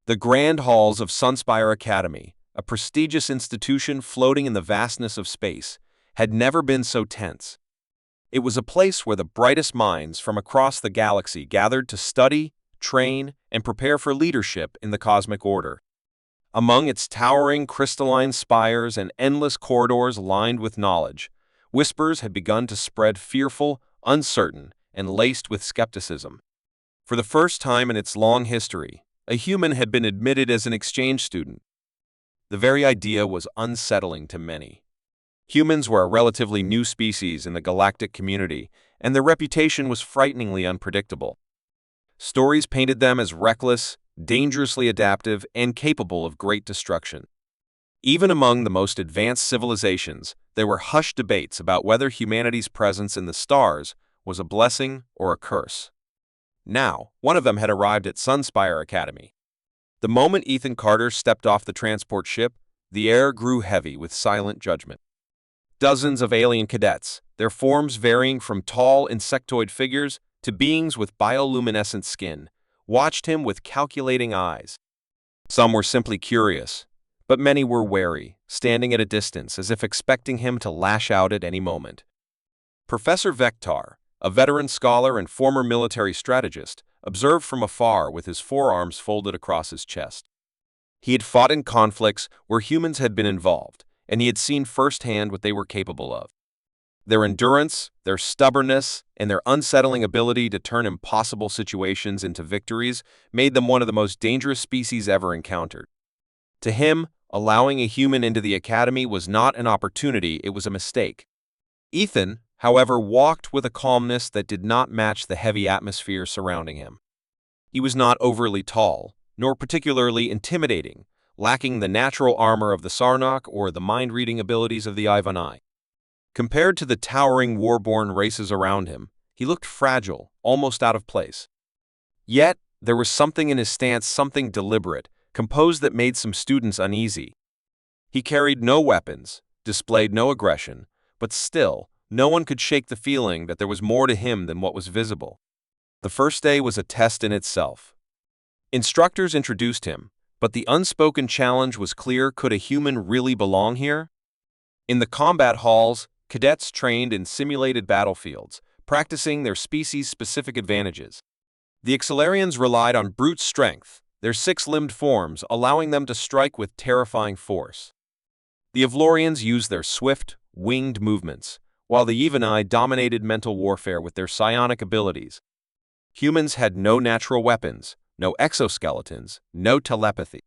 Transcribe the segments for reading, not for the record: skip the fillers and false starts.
The grand halls of Sunspire Academy, a prestigious institution floating in the vastness of space, had never been so tense. It was a place where the brightest minds from across the galaxy gathered to study, train, and prepare for leadership in the cosmic order. Among its towering crystalline spires and endless corridors lined with knowledge, whispers had begun to spread, fearful, uncertain, and laced with skepticism. For the first time in its long history, a human had been admitted as an exchange student. The very idea was unsettling to many. Humans were a relatively new species in the galactic community, and their reputation was frighteningly unpredictable. Stories painted them as reckless, dangerously adaptive, and capable of great destruction. Even among the most advanced civilizations, there were hushed debates about whether humanity's presence in the stars was a blessing or a curse. Now, one of them had arrived at Sunspire Academy. The moment Ethan Carter stepped off the transport ship, the air grew heavy with silent judgment. Dozens of alien cadets, their forms varying from tall insectoid figures to beings with bioluminescent skin, watched him with calculating eyes. Some were simply curious, but many were wary, standing at a distance as if expecting him to lash out at any moment. Professor Vector, a veteran scholar and former military strategist, observed from afar with his forearms folded across his chest. He had fought in conflicts where humans had been involved, and he had seen firsthand what they were capable of. Their endurance, their stubbornness, and their unsettling ability to turn impossible situations into victories made them one of the most dangerous species ever encountered. To him, allowing a human into the academy was not an opportunity, it was a mistake. Ethan, however, walked with a calmness that did not match the heavy atmosphere surrounding him. He was not overly tall, nor particularly intimidating, lacking the natural armor of the Sarnok or the mind-reading abilities of the Ivanai. Compared to the towering war-born races around him, he looked fragile, almost out of place. Yet, there was something in his stance, something deliberate, composed that made some students uneasy. He carried no weapons, displayed no aggression, but still, no one could shake the feeling that there was more to him than what was visible. The first day was a test in itself. Instructors introduced him, but the unspoken challenge was clear: could a human really belong here? In the combat halls, cadets trained in simulated battlefields, practicing their species-specific advantages. The Xelarians relied on brute strength, their six-limbed forms allowing them to strike with terrifying force. The Evlorians used their swift, winged movements, while the Ivanai dominated mental warfare with their psionic abilities. Humans had no natural weapons, no exoskeletons, no telepathy.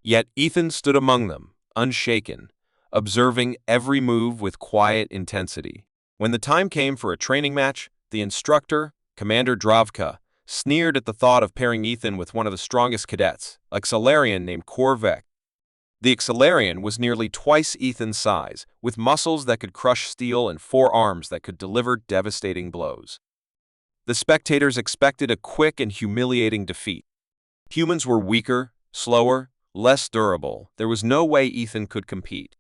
Yet Ethan stood among them, unshaken, observing every move with quiet intensity. When the time came for a training match, the instructor, Commander Dravka, sneered at the thought of pairing Ethan with one of the strongest cadets, a Xelarian named Korvek. The Xelarian was nearly twice Ethan's size, with muscles that could crush steel and 4 arms that could deliver devastating blows. The spectators expected a quick and humiliating defeat. Humans were weaker, slower, less durable. There was no way Ethan could compete.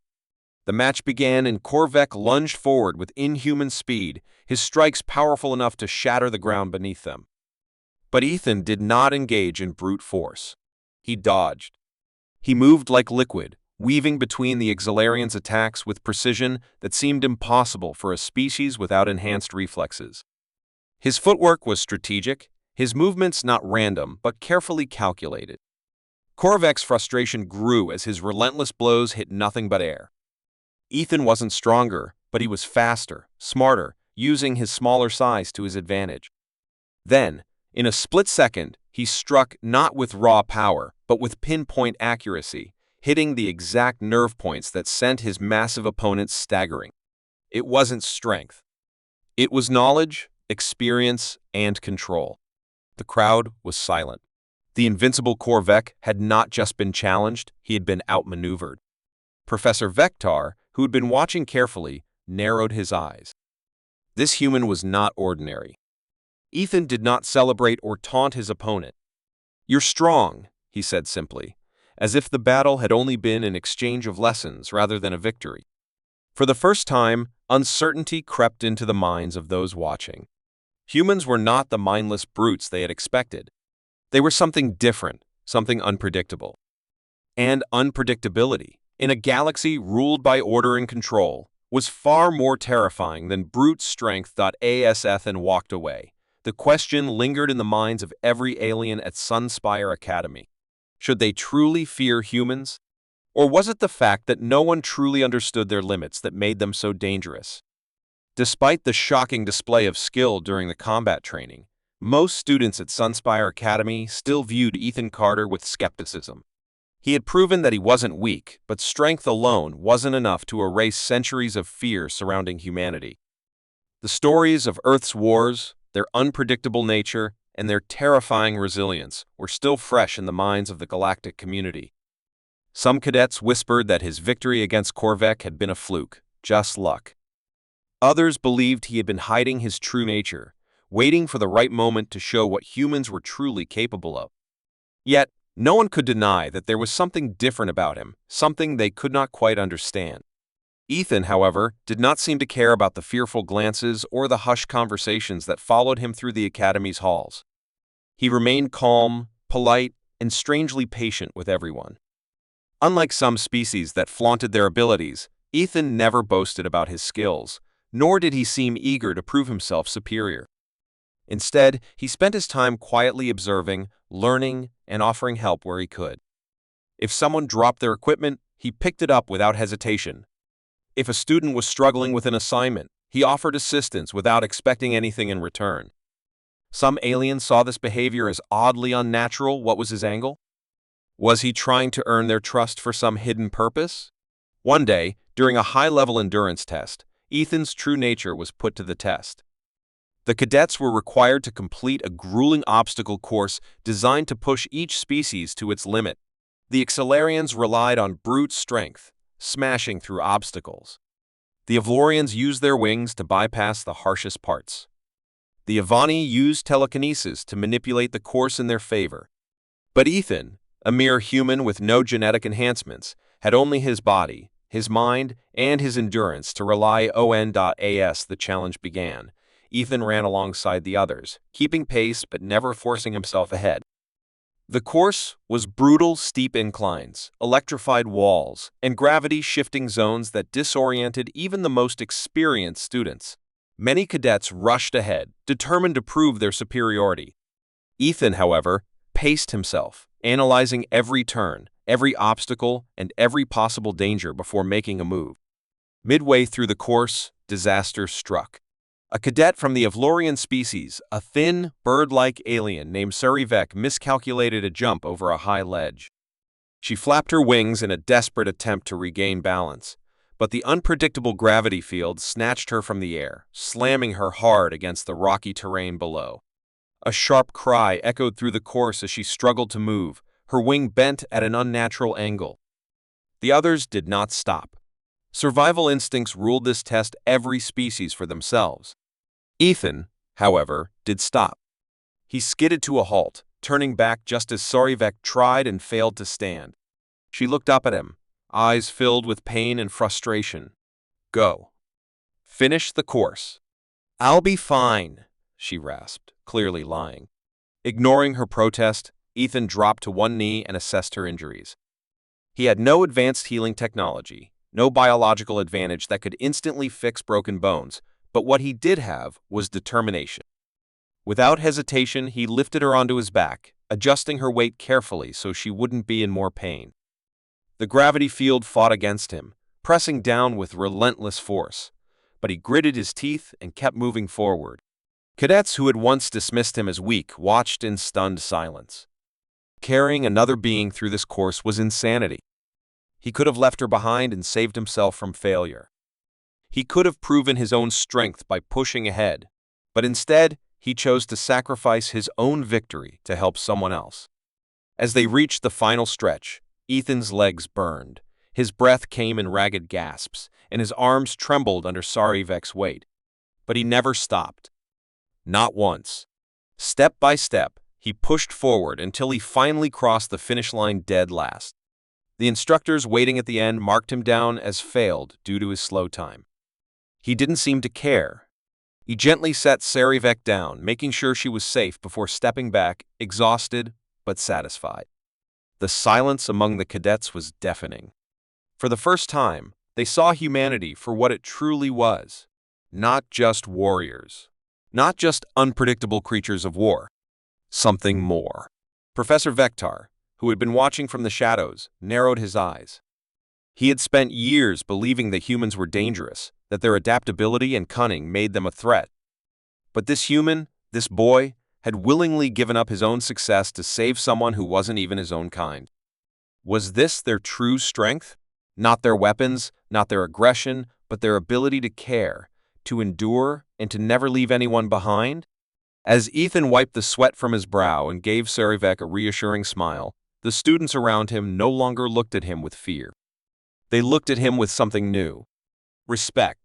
The match began and Korvek lunged forward with inhuman speed, his strikes powerful enough to shatter the ground beneath them. But Ethan did not engage in brute force. He dodged. He moved like liquid, weaving between the Xelarians' attacks with precision that seemed impossible for a species without enhanced reflexes. His footwork was strategic, his movements not random but carefully calculated. Korvek's frustration grew as his relentless blows hit nothing but air. Ethan wasn't stronger, but he was faster, smarter, using his smaller size to his advantage. Then, in a split second, he struck not with raw power, but with pinpoint accuracy, hitting the exact nerve points that sent his massive opponent staggering. It wasn't strength. It was knowledge, experience, and control. The crowd was silent. The invincible Korvek had not just been challenged, he had been outmaneuvered. Professor Vector, who had been watching carefully, narrowed his eyes. This human was not ordinary. Ethan did not celebrate or taunt his opponent. "You're strong," he said simply, as if the battle had only been an exchange of lessons rather than a victory. For the first time, uncertainty crept into the minds of those watching. Humans were not the mindless brutes they had expected. They were something different, something unpredictable. And unpredictability, in a galaxy ruled by order and control, was far more terrifying than brute strength. As Ethan walked away, the question lingered in the minds of every alien at Sunspire Academy. Should they truly fear humans? Or was it the fact that no one truly understood their limits that made them so dangerous? Despite the shocking display of skill during the combat training, most students at Sunspire Academy still viewed Ethan Carter with skepticism. He had proven that he wasn't weak, but strength alone wasn't enough to erase centuries of fear surrounding humanity. The stories of Earth's wars, their unpredictable nature, and their terrifying resilience were still fresh in the minds of the galactic community. Some cadets whispered that his victory against Korvek had been a fluke, just luck. Others believed he had been hiding his true nature, waiting for the right moment to show what humans were truly capable of. Yet, no one could deny that there was something different about him, something they could not quite understand. Ethan, however, did not seem to care about the fearful glances or the hushed conversations that followed him through the academy's halls. He remained calm, polite, and strangely patient with everyone. Unlike some species that flaunted their abilities, Ethan never boasted about his skills, nor did he seem eager to prove himself superior. Instead, he spent his time quietly observing, learning, and offering help where he could. If someone dropped their equipment, he picked it up without hesitation. If a student was struggling with an assignment, he offered assistance without expecting anything in return. Some aliens saw this behavior as oddly unnatural. What was his angle? Was he trying to earn their trust for some hidden purpose? One day, during a high-level endurance test, Ethan's true nature was put to the test. The cadets were required to complete a grueling obstacle course designed to push each species to its limit. The Accelarians relied on brute strength, smashing through obstacles. The Avlorians used their wings to bypass the harshest parts. The Avani used telekinesis to manipulate the course in their favor. But Ethan, a mere human with no genetic enhancements, had only his body, his mind, and his endurance to rely on. As the challenge began, Ethan ran alongside the others, keeping pace but never forcing himself ahead. The course was brutal, steep inclines, electrified walls, and gravity-shifting zones that disoriented even the most experienced students. Many cadets rushed ahead, determined to prove their superiority. Ethan, however, paced himself, analyzing every turn, every obstacle, and every possible danger before making a move. Midway through the course, disaster struck. A cadet from the Avlorian species, a thin, bird-like alien named Surivek, miscalculated a jump over a high ledge. She flapped her wings in a desperate attempt to regain balance, but the unpredictable gravity field snatched her from the air, slamming her hard against the rocky terrain below. A sharp cry echoed through the course as she struggled to move, her wing bent at an unnatural angle. The others did not stop. Survival instincts ruled this test, every species for themselves. Ethan, however, did stop. He skidded to a halt, turning back just as Sarivek tried and failed to stand. She looked up at him, eyes filled with pain and frustration. "Go. Finish the course." "I'll be fine," she rasped, clearly lying. Ignoring her protest, Ethan dropped to one knee and assessed her injuries. He had no advanced healing technology, no biological advantage that could instantly fix broken bones, but what he did have was determination. Without hesitation, he lifted her onto his back, adjusting her weight carefully so she wouldn't be in more pain. The gravity field fought against him, pressing down with relentless force, but he gritted his teeth and kept moving forward. Cadets who had once dismissed him as weak watched in stunned silence. Carrying another being through this course was insanity. He could have left her behind and saved himself from failure. He could have proven his own strength by pushing ahead, but instead, he chose to sacrifice his own victory to help someone else. As they reached the final stretch, Ethan's legs burned, his breath came in ragged gasps, and his arms trembled under Sarivek's weight. But he never stopped. Not once. Step by step, he pushed forward until he finally crossed the finish line dead last. The instructors waiting at the end marked him down as failed due to his slow time. He didn't seem to care. He gently set Sarivek down, making sure she was safe before stepping back, exhausted but satisfied. The silence among the cadets was deafening. For the first time, they saw humanity for what it truly was. Not just warriors. Not just unpredictable creatures of war. Something more. Professor Vektar, who had been watching from the shadows, narrowed his eyes. He had spent years believing that humans were dangerous, that their adaptability and cunning made them a threat. But this human, this boy, had willingly given up his own success to save someone who wasn't even his own kind. Was this their true strength? Not their weapons, not their aggression, but their ability to care, to endure, and to never leave anyone behind? As Ethan wiped the sweat from his brow and gave Sarivek a reassuring smile, the students around him no longer looked at him with fear. They looked at him with something new. Respect.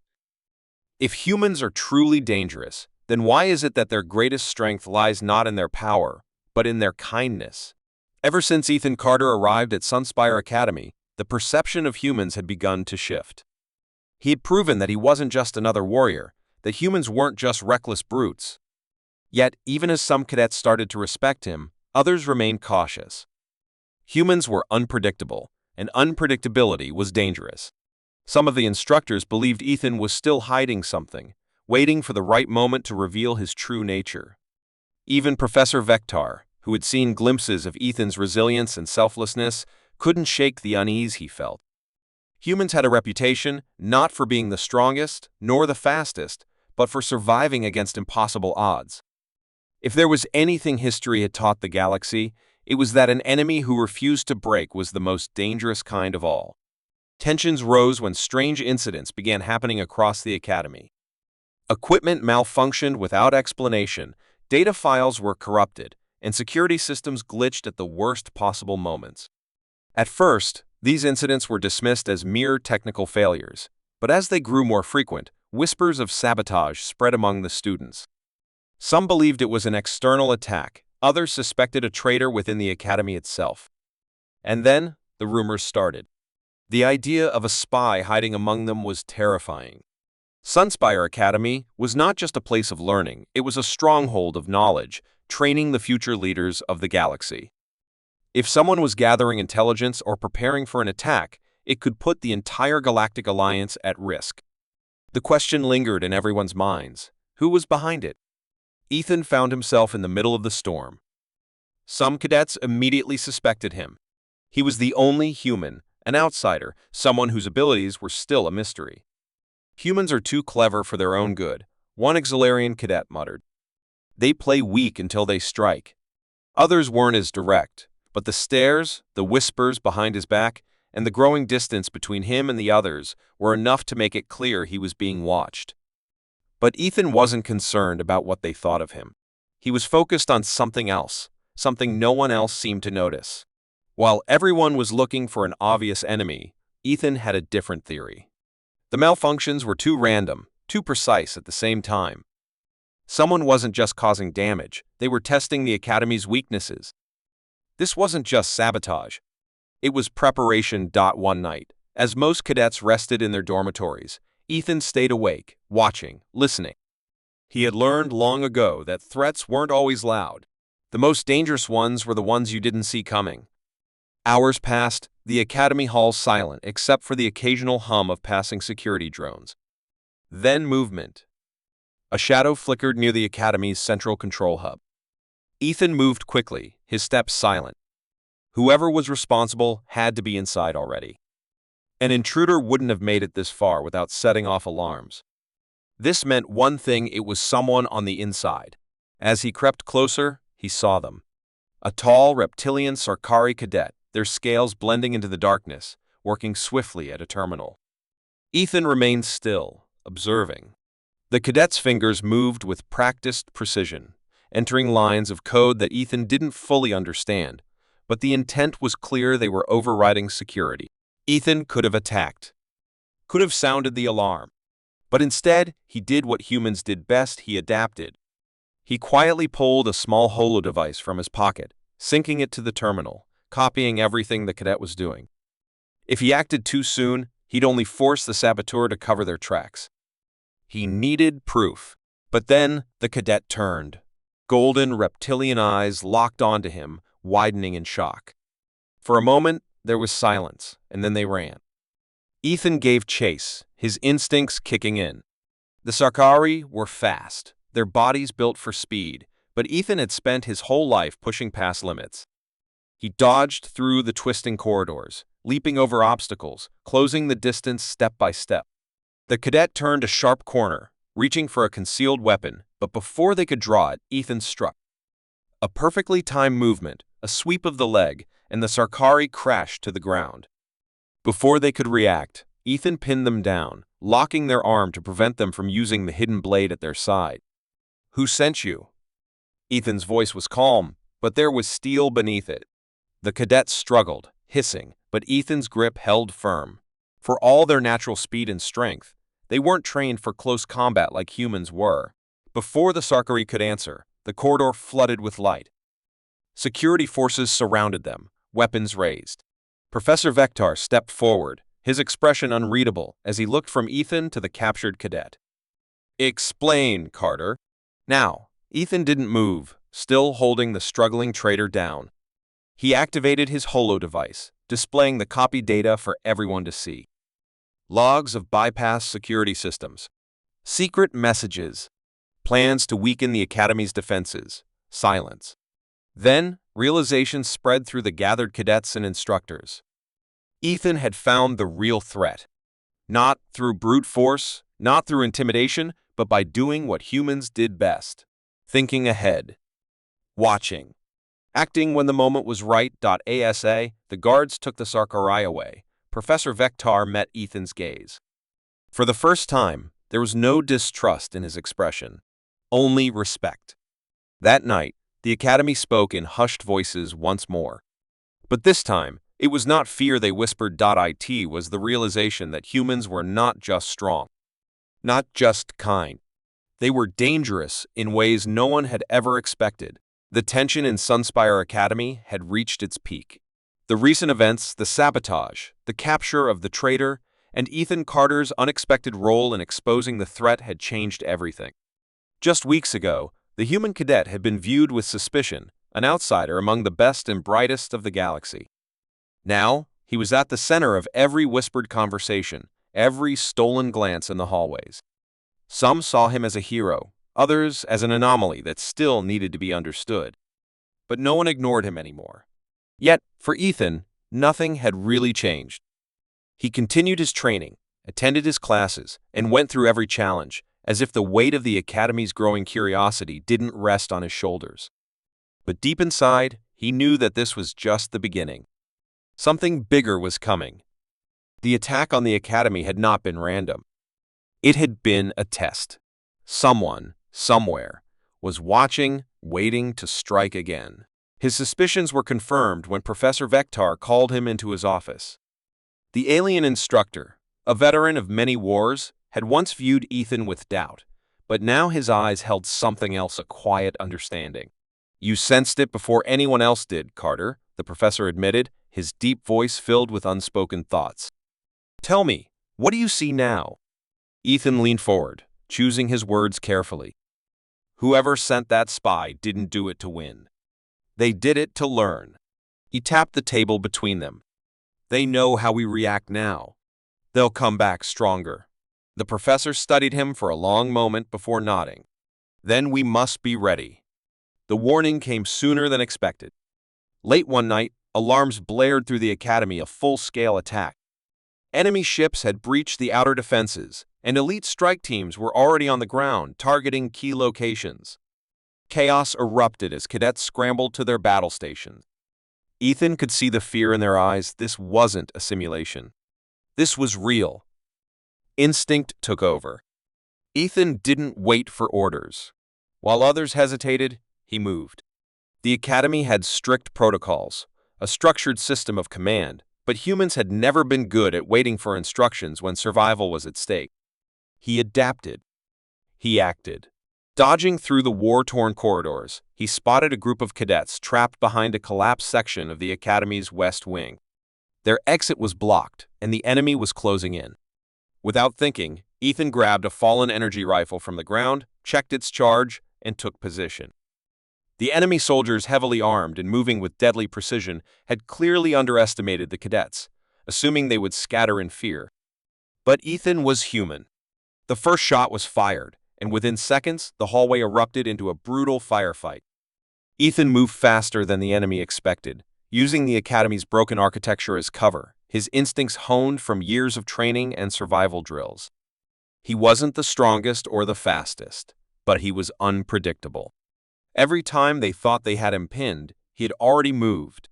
If humans are truly dangerous, then why is it that their greatest strength lies not in their power, but in their kindness? Ever since Ethan Carter arrived at Sunspire Academy, the perception of humans had begun to shift. He had proven that he wasn't just another warrior, that humans weren't just reckless brutes. Yet, even as some cadets started to respect him, others remained cautious. Humans were unpredictable, and unpredictability was dangerous. Some of the instructors believed Ethan was still hiding something, waiting for the right moment to reveal his true nature. Even Professor Vektar, who had seen glimpses of Ethan's resilience and selflessness, couldn't shake the unease he felt. Humans had a reputation not for being the strongest nor the fastest, but for surviving against impossible odds. If there was anything history had taught the galaxy, it was that an enemy who refused to break was the most dangerous kind of all. Tensions rose when strange incidents began happening across the academy. Equipment malfunctioned without explanation, data files were corrupted, and security systems glitched at the worst possible moments. At first, these incidents were dismissed as mere technical failures, but as they grew more frequent, whispers of sabotage spread among the students. Some believed it was an external attack, others suspected a traitor within the academy itself. And then, the rumors started. The idea of a spy hiding among them was terrifying. Sunspire Academy was not just a place of learning, it was a stronghold of knowledge, training the future leaders of the galaxy. If someone was gathering intelligence or preparing for an attack, it could put the entire Galactic Alliance at risk. The question lingered in everyone's minds. Who was behind it? Ethan found himself in the middle of the storm. Some cadets immediately suspected him. He was the only human, an outsider, someone whose abilities were still a mystery. Humans are too clever for their own good, one Exilarian cadet muttered. They play weak until they strike. Others weren't as direct, but the stares, the whispers behind his back, and the growing distance between him and the others were enough to make it clear he was being watched. But Ethan wasn't concerned about what they thought of him. He was focused on something else, something no one else seemed to notice. While everyone was looking for an obvious enemy, Ethan had a different theory. The malfunctions were too random, too precise at the same time. Someone wasn't just causing damage, they were testing the Academy's weaknesses. This wasn't just sabotage. It was preparation. One night, as most cadets rested in their dormitories, Ethan stayed awake, watching, listening. He had learned long ago that threats weren't always loud. The most dangerous ones were the ones you didn't see coming. Hours passed, the academy halls silent except for the occasional hum of passing security drones. Then movement. A shadow flickered near the academy's central control hub. Ethan moved quickly, his steps silent. Whoever was responsible had to be inside already. An intruder wouldn't have made it this far without setting off alarms. This meant one thing: it was someone on the inside. As he crept closer, he saw them. A tall, reptilian Sarkari cadet, their scales blending into the darkness, working swiftly at a terminal. Ethan remained still, observing. The cadet's fingers moved with practiced precision, entering lines of code that Ethan didn't fully understand, but the intent was clear: they were overriding security. Ethan could have attacked, could have sounded the alarm. But instead, he did what humans did best: he adapted. He quietly pulled a small holo-device from his pocket, syncing it to the terminal, copying everything the cadet was doing. If he acted too soon, he'd only force the saboteur to cover their tracks. He needed proof. But then the cadet turned. Golden reptilian eyes locked onto him, widening in shock. For a moment, there was silence, and then they ran. Ethan gave chase, his instincts kicking in. The Sarkari were fast, their bodies built for speed, but Ethan had spent his whole life pushing past limits. He dodged through the twisting corridors, leaping over obstacles, closing the distance step by step. The cadet turned a sharp corner, reaching for a concealed weapon, but before they could draw it, Ethan struck. A perfectly timed movement, a sweep of the leg, and the Sarkari crashed to the ground. Before they could react, Ethan pinned them down, locking their arm to prevent them from using the hidden blade at their side. "Who sent you?" Ethan's voice was calm, but there was steel beneath it. The cadets struggled, hissing, but Ethan's grip held firm. For all their natural speed and strength, they weren't trained for close combat like humans were. Before the Sarkari could answer, the corridor flooded with light. Security forces surrounded them, weapons raised. Professor Vector stepped forward, his expression unreadable as he looked from Ethan to the captured cadet. "Explain, Carter." Now, Ethan didn't move, still holding the struggling traitor down. He activated his holo device, displaying the copy data for everyone to see. Logs of bypass security systems. Secret messages. Plans to weaken the Academy's defenses. Silence. Then, realization spread through the gathered cadets and instructors. Ethan had found the real threat. Not through brute force, not through intimidation, but by doing what humans did best. Thinking ahead. Watching. Acting when the moment was right. ASA, the guards took the Sarkari away. Professor Vector met Ethan's gaze. For the first time, there was no distrust in his expression, only respect. That night, the Academy spoke in hushed voices once more. But this time, it was not fear they whispered. It was the realization that humans were not just strong, not just kind. They were dangerous in ways no one had ever expected. The tension in Sunspire Academy had reached its peak. The recent events, the sabotage, the capture of the traitor, and Ethan Carter's unexpected role in exposing the threat had changed everything. Just weeks ago, the human cadet had been viewed with suspicion, an outsider among the best and brightest of the galaxy. Now, he was at the center of every whispered conversation, every stolen glance in the hallways. Some saw him as a hero, others as an anomaly that still needed to be understood. But no one ignored him anymore. Yet, for Ethan, nothing had really changed. He continued his training, attended his classes, and went through every challenge, as if the weight of the Academy's growing curiosity didn't rest on his shoulders. But deep inside, he knew that this was just the beginning. Something bigger was coming. The attack on the Academy had not been random. It had been a test. Someone, somewhere, was watching, waiting to strike again. His suspicions were confirmed when Professor Vector called him into his office. The alien instructor, a veteran of many wars, had once viewed Ethan with doubt, but now his eyes held something else, a quiet understanding. "You sensed it before anyone else did, Carter," the professor admitted, his deep voice filled with unspoken thoughts. "Tell me, what do you see now?" Ethan leaned forward, choosing his words carefully. "Whoever sent that spy didn't do it to win. They did it to learn." He tapped the table between them. "They know how we react now. They'll come back stronger." The professor studied him for a long moment before nodding. "Then we must be ready." The warning came sooner than expected. Late one night, alarms blared through the Academy, a full-scale attack. Enemy ships had breached the outer defenses, and elite strike teams were already on the ground, targeting key locations. Chaos erupted as cadets scrambled to their battle stations. Ethan could see the fear in their eyes. This wasn't a simulation. This was real. Instinct took over. Ethan didn't wait for orders. While others hesitated, he moved. The Academy had strict protocols, a structured system of command, but humans had never been good at waiting for instructions when survival was at stake. He adapted. He acted. Dodging through the war-torn corridors, he spotted a group of cadets trapped behind a collapsed section of the Academy's west wing. Their exit was blocked, and the enemy was closing in. Without thinking, Ethan grabbed a fallen energy rifle from the ground, checked its charge, and took position. The enemy soldiers, heavily armed and moving with deadly precision, had clearly underestimated the cadets, assuming they would scatter in fear. But Ethan was human. The first shot was fired, and within seconds, the hallway erupted into a brutal firefight. Ethan moved faster than the enemy expected, using the academy's broken architecture as cover, his instincts honed from years of training and survival drills. He wasn't the strongest or the fastest, but he was unpredictable. Every time they thought they had him pinned, he had already moved.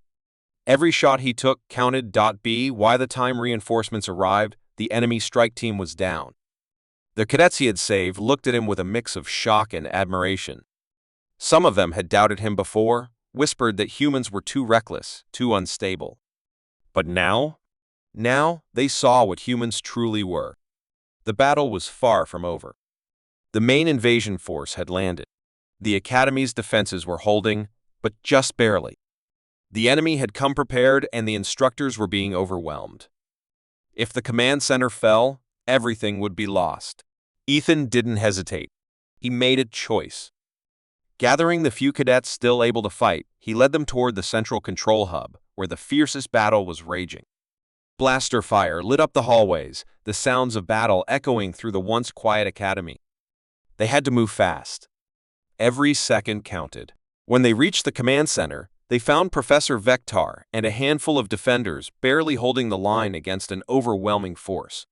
Every shot he took counted. By the time reinforcements arrived, the enemy strike team was down. The cadets he had saved looked at him with a mix of shock and admiration. Some of them had doubted him before, whispered that humans were too reckless, too unstable. But now they saw what humans truly were. The battle was far from over. The main invasion force had landed. The academy's defenses were holding, but just barely. The enemy had come prepared, and the instructors were being overwhelmed. If the command center fell, everything would be lost. Ethan didn't hesitate. He made a choice. Gathering the few cadets still able to fight, he led them toward the central control hub, where the fiercest battle was raging. Blaster fire lit up the hallways, the sounds of battle echoing through the once quiet academy. They had to move fast. Every second counted. When they reached the command center, they found Professor Vector and a handful of defenders barely holding the line against an overwhelming force.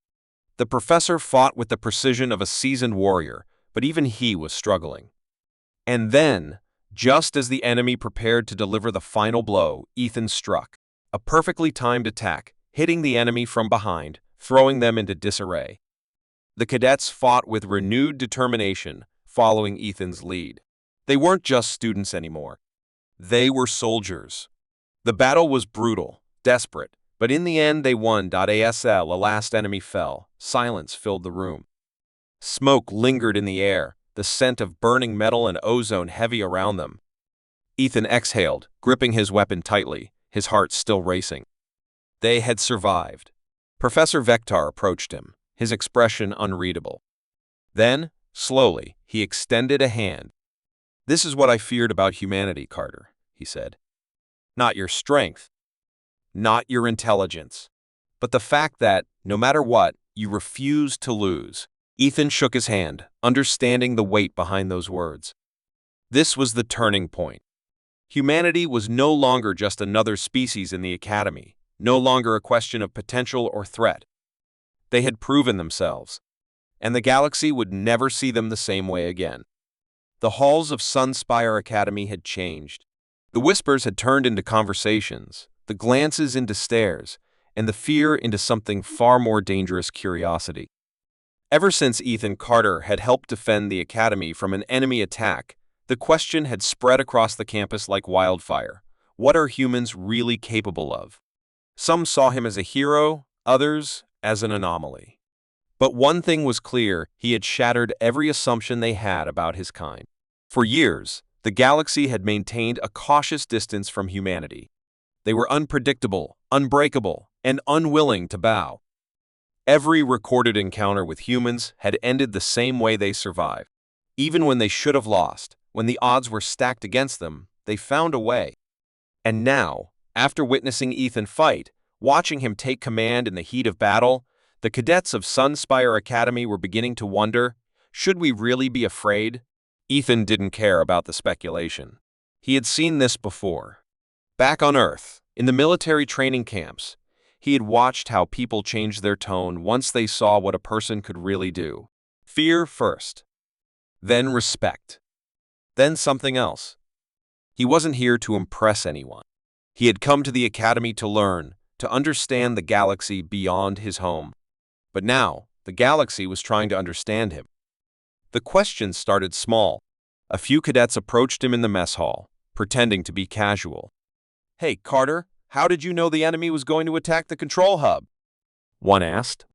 The professor fought with the precision of a seasoned warrior, but even he was struggling. And then, just as the enemy prepared to deliver the final blow, Ethan struck. A perfectly timed attack, hitting the enemy from behind, throwing them into disarray. The cadets fought with renewed determination, following Ethan's lead. They weren't just students anymore. They were soldiers. The battle was brutal, desperate, but in the end they won. A last enemy fell. Silence filled the room. Smoke lingered in the air, the scent of burning metal and ozone heavy around them. Ethan exhaled, gripping his weapon tightly, his heart still racing. They had survived. Professor Vector approached him, his expression unreadable. Then, slowly, he extended a hand. "This is what I feared about humanity, Carter," he said. "Not your strength, not your intelligence, but the fact that, no matter what, you refuse to lose." Ethan shook his hand, understanding the weight behind those words. This was the turning point. Humanity was no longer just another species in the academy, no longer a question of potential or threat. They had proven themselves, and the galaxy would never see them the same way again. The halls of Sunspire Academy had changed. The whispers had turned into conversations, the glances into stares, and the fear into something far more dangerous: curiosity. Ever since Ethan Carter had helped defend the academy from an enemy attack, the question had spread across the campus like wildfire. What are humans really capable of? Some saw him as a hero, others as an anomaly. But one thing was clear: he had shattered every assumption they had about his kind. For years, the galaxy had maintained a cautious distance from humanity. They were unpredictable, unbreakable, and unwilling to bow. Every recorded encounter with humans had ended the same way they survived. Even when they should have lost, when the odds were stacked against them, they found a way. And now, after witnessing Ethan fight, watching him take command in the heat of battle, the cadets of Sunspire Academy were beginning to wonder, should we really be afraid? Ethan didn't care about the speculation. He had seen this before. Back on Earth, in the military training camps, he had watched how people changed their tone once they saw what a person could really do. Fear first, then respect, then something else. He wasn't here to impress anyone. He had come to the academy to learn, to understand the galaxy beyond his home. But now, the galaxy was trying to understand him. The questions started small. A few cadets approached him in the mess hall, pretending to be casual. "Hey, Carter, how did you know the enemy was going to attack the control hub?" one asked.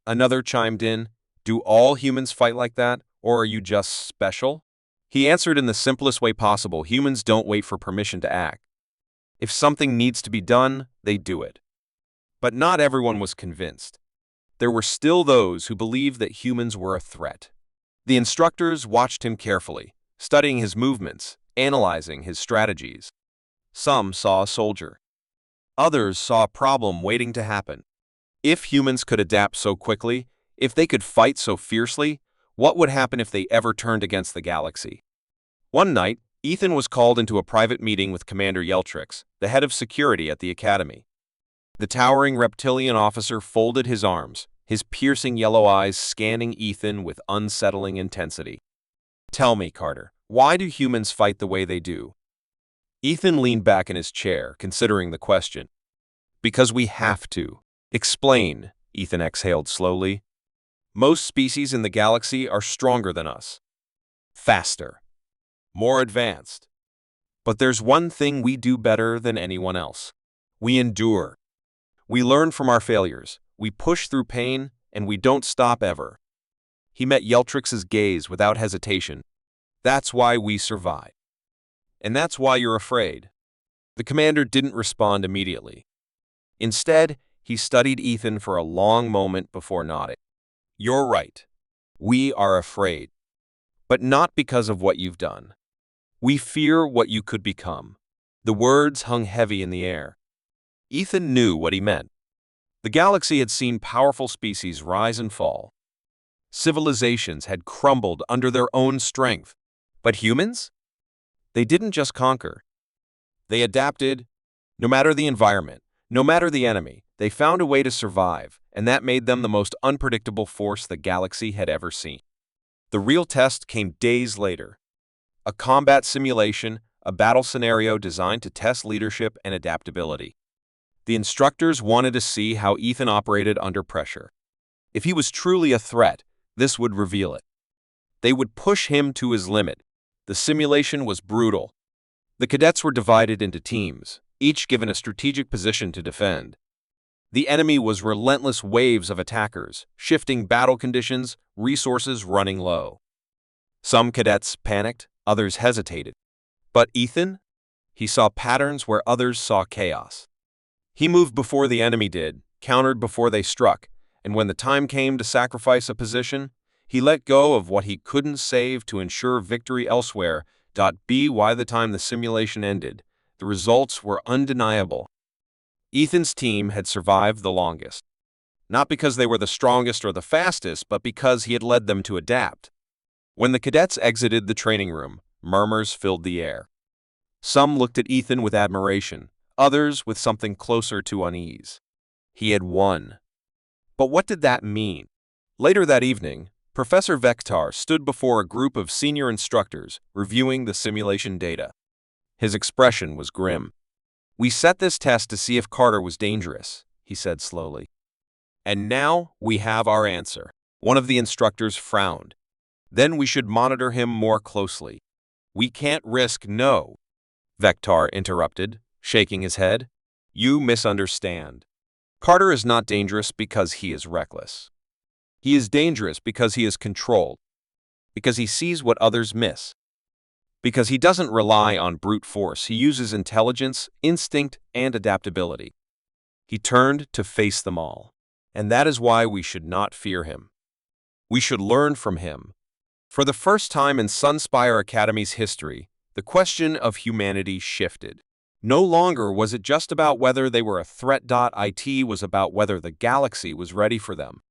Another chimed in, "Do all humans fight like that, or are you just special?" He answered in the simplest way possible: humans don't wait for permission to act. If something needs to be done, they do it. But not everyone was convinced. There were still those who believed that humans were a threat. The instructors watched him carefully, studying his movements, analyzing his strategies. Some saw a soldier. Others saw a problem waiting to happen. If humans could adapt so quickly, if they could fight so fiercely, what would happen if they ever turned against the galaxy? One night, Ethan was called into a private meeting with Commander Yeltrix, the head of security at the academy. The towering reptilian officer folded his arms, his piercing yellow eyes scanning Ethan with unsettling intensity. "Tell me, Carter, why do humans fight the way they do?" Ethan leaned back in his chair, considering the question. "Because we have to." "Explain," Ethan exhaled slowly. "Most species in the galaxy are stronger than us. Faster. More advanced. But there's one thing we do better than anyone else. We endure. We learn from our failures. We push through pain, and we don't stop ever." He met Yeltrix's gaze without hesitation. "That's why we survive. And that's why you're afraid." The commander didn't respond immediately. Instead, he studied Ethan for a long moment before nodding. "You're right. We are afraid. But not because of what you've done. We fear what you could become." The words hung heavy in the air. Ethan knew what he meant. The galaxy had seen powerful species rise and fall. Civilizations had crumbled under their own strength. But humans? They didn't just conquer. They adapted. No matter the environment, no matter the enemy, they found a way to survive, and that made them the most unpredictable force the galaxy had ever seen. The real test came days later. A combat simulation, a battle scenario designed to test leadership and adaptability. The instructors wanted to see how Ethan operated under pressure. If he was truly a threat, this would reveal it. They would push him to his limit. The simulation was brutal. The cadets were divided into teams, each given a strategic position to defend. The enemy was relentless waves of attackers, shifting battle conditions, resources running low. Some cadets panicked, others hesitated. But Ethan? He saw patterns where others saw chaos. He moved before the enemy did, countered before they struck, and when the time came to sacrifice a position, he let go of what he couldn't save to ensure victory elsewhere. By the time the simulation ended, the results were undeniable. Ethan's team had survived the longest. Not because they were the strongest or the fastest, but because he had led them to adapt. When the cadets exited the training room, murmurs filled the air. Some looked at Ethan with admiration, others with something closer to unease. He had won. But what did that mean? Later that evening, Professor Vektar stood before a group of senior instructors reviewing the simulation data. His expression was grim. "We set this test to see if Carter was dangerous," he said slowly. "And now we have our answer." One of the instructors frowned. "Then we should monitor him more closely." "We can't risk no," Vektar interrupted, shaking his head. "You misunderstand. Carter is not dangerous because he is reckless. He is dangerous because he is controlled, because he sees what others miss, because he doesn't rely on brute force. He uses intelligence, instinct, and adaptability." He turned to face them all. "And that is why we should not fear him. We should learn from him." For the first time in Sunspire Academy's history, the question of humanity shifted. No longer was it just about whether they were a threat. It was about whether the galaxy was ready for them.